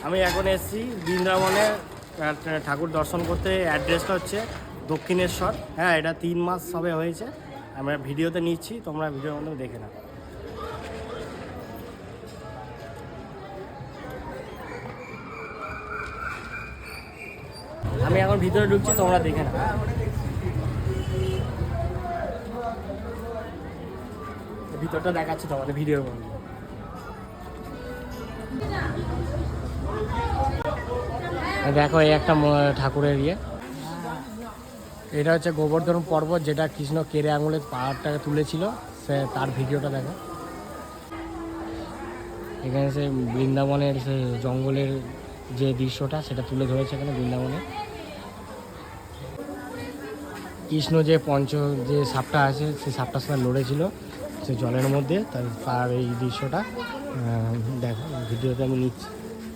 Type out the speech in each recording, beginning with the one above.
আমি এখন এসেছি বৃন্দাবনে ঠাকুর দর্শন করতে। অ্যাড্রেসটা হচ্ছে দক্ষিণেশ্বর। হ্যাঁ, এটা 3 মাস সবে হয়েছে। আমরা ভিডিওতে নিচ্ছি, তোমরা ভিডিওর মধ্যে দেখে নাও। আমি এখন ভিতরে ঢুকছি, তোমরা দেখে নাও। ভিতরটা দেখাচ্ছি তোমাদের ভিডিওর মধ্যে। দেখো, এই একটা ঠাকুরের ইয়ে। এটা হচ্ছে গোবর্ধন পর্বত, যেটা কৃষ্ণ কেড়ে আঙুলের পাহাড়টাকে তুলেছিল, সে তার ভিডিওটা দেখো। এখানে সে বৃন্দাবনের সে জঙ্গলের যে দৃশ্যটা সেটা তুলে ধরেছে এখানে বৃন্দাবনে। কৃষ্ণ যে যে সাপটা আছে, সেই সাপটার সঙ্গে লড়েছিল সে জলের মধ্যে, তার এই দৃশ্যটা দেখো ভিডিওতে আমি নিচ্ছি।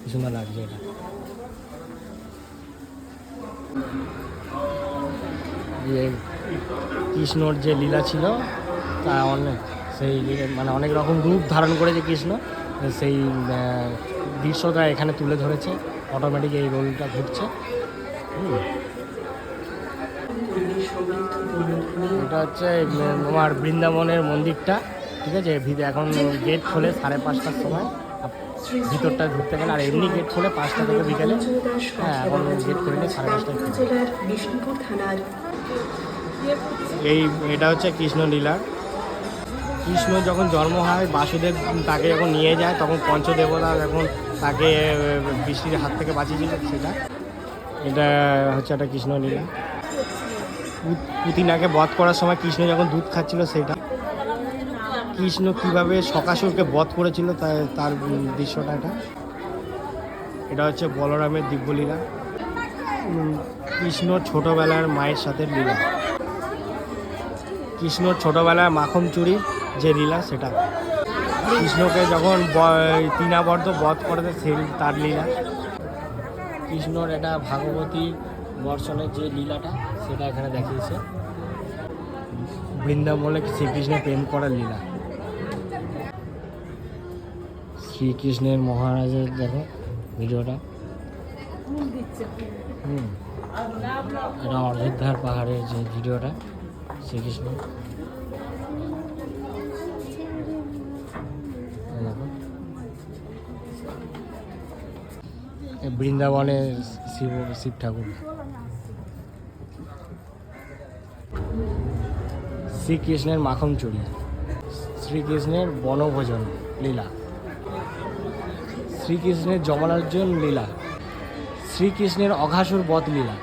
কি সুন্দর লাগছে এটা। যে কৃষ্ণর যে লীলা ছিল তা সেই মানে অনেক রকম রূপ ধারণ করেছে কৃষ্ণ, সেই দৃশ্যটা এখানে তুলে ধরেছে। অটোমেটিক এই রোলটা ঘুরছে। এটা হচ্ছে তোমার বৃন্দাবনের মন্দিরটা, ঠিক আছে। এখন গেট খোলে 5:30টার সময় ভিতরটা ঢুকতে গেলে, আর এমনি গেট খোলে 5টা থেকে বিকেলে। হ্যাঁ, এখন গেট খুলে 5:30টায়। এটা হচ্ছে কৃষ্ণলীলা। কৃষ্ণ যখন জন্ম হয়, বাসুদেব তাকে যখন নিয়ে যায়, তখন পঞ্চদেবতা যখন তাকে বৃষ্টির হাত থেকে বাঁচিয়েছিল, এটা হচ্ছে একটা কৃষ্ণলীলা। পুতিনাকে বধ করার সময় কৃষ্ণ যখন দুধ খাচ্ছিল, সেটা কৃষ্ণ কিভাবে শকাসুরকে বধ করেছিল তার দৃশ্যটা এটা হচ্ছে বলরামের দিব্যলীলা। কৃষ্ণ ছোটবেলার মায়ের সাথে লীলা। কৃষ্ণ ছোটবেলায় মাখন চুরি যে লীলা, সেটা কৃষ্ণকে যখন তৃণাবর্ত বধ করে তার লীলা। কৃষ্ণর এটা ভাগবতী বর্ষণের যে লীলাটা, সেটা এখানে দেখিয়েছে। বৃন্দাবনে শ্রীকৃষ্ণের প্রেম করার লীলা। শ্রীকৃষ্ণের মহারাজের দেখো ভিডিওটা। এটা অযোধ্যার পাহাড়ের যে ভিডিওটা, শ্রীকৃষ্ণ বৃন্দাবনের শিব ঠাকুর। শ্রীকৃষ্ণের মাখন চুরি, শ্রীকৃষ্ণের বনভোজন লীলা, শ্রীকৃষ্ণের যমলার্জুন লীলা, শ্রীকৃষ্ণের অঘাসুর বধ লীলা,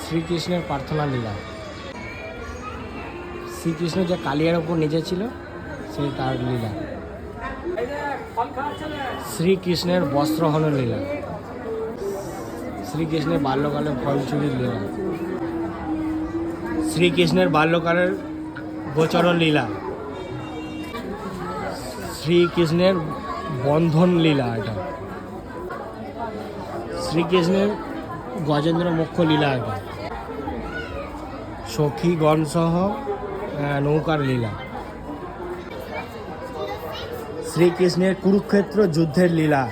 শ্রীকৃষ্ণের প্রার্থনা লীলা, শ্রীকৃষ্ণ যে কালিয়ার ওপর নিজে ছিল সেই তার লীলা, শ্রীকৃষ্ণের বস্ত্রহরণ লীলা, শ্রীকৃষ্ণের বাল্যকালে ফল চুরির লীলা, শ্রীকৃষ্ণের বাল্যকালের গোচরণ লীলা, শ্রীকৃষ্ণের বন্ধন লীলা, এটা শ্রীকৃষ্ণের গজেন্দ্র মোক্ষ লীলা, এটা সখীগণ সহ নৌকার লীলা, শ্রীকৃষ্ণের কুরুক্ষেত্র যুদ্ধের লীলা,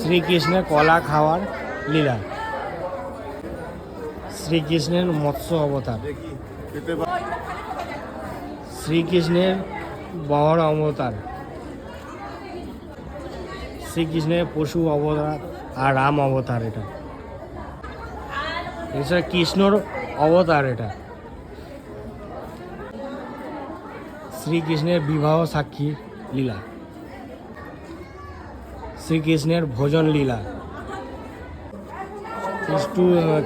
শ্রীকৃষ্ণের কলা খাওয়ার লীলা, শ্রীকৃষ্ণের মৎস্য অবতার, শ্রীকৃষ্ণের বহর অবতার, শ্রীকৃষ্ণের পশু অবতার আর রাম অবতার। এটা এছাড়া কৃষ্ণর অবতার। এটা শ্রীকৃষ্ণের বিবাহ সাক্ষী লীলা, শ্রীকৃষ্ণের ভোজন লীলা,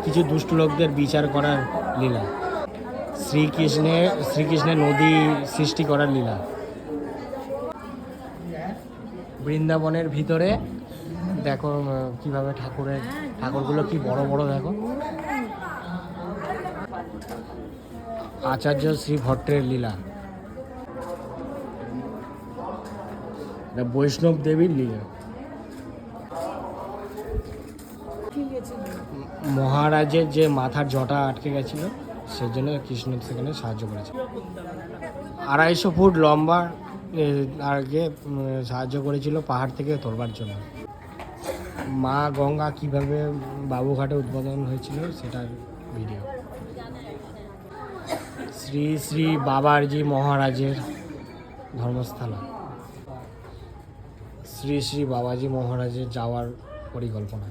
কিছু দুষ্ট লোকদের বিচার করার লীলা, শ্রীকৃষ্ণের নদী সৃষ্টি করার লীলা। বৃন্দাবনের ভিতরে দেখো কিভাবে ঠাকুরগুলো কি বড় বড় দেখো। আচার্য শ্রী ভট্টের লীলা, বৈষ্ণব দেবীর লীলা। মহারাজের যে মাথার জটা আটকে গেছিল, সেই জন্য কৃষ্ণ সেখানে সাহায্য করেছে। 250 ফুট লম্বা আগে সাহায্য করেছিল পাহাড় থেকে তোলবার জন্য। মা গঙ্গা কিভাবে বাবুঘাটে উদ্বোধন হয়েছিল সেটার ভিডিও। শ্রী শ্রী বাবাজি মহারাজের ধর্মস্থান। শ্রী শ্রী বাবাজি মহারাজের যাওয়ার পরিকল্পনা।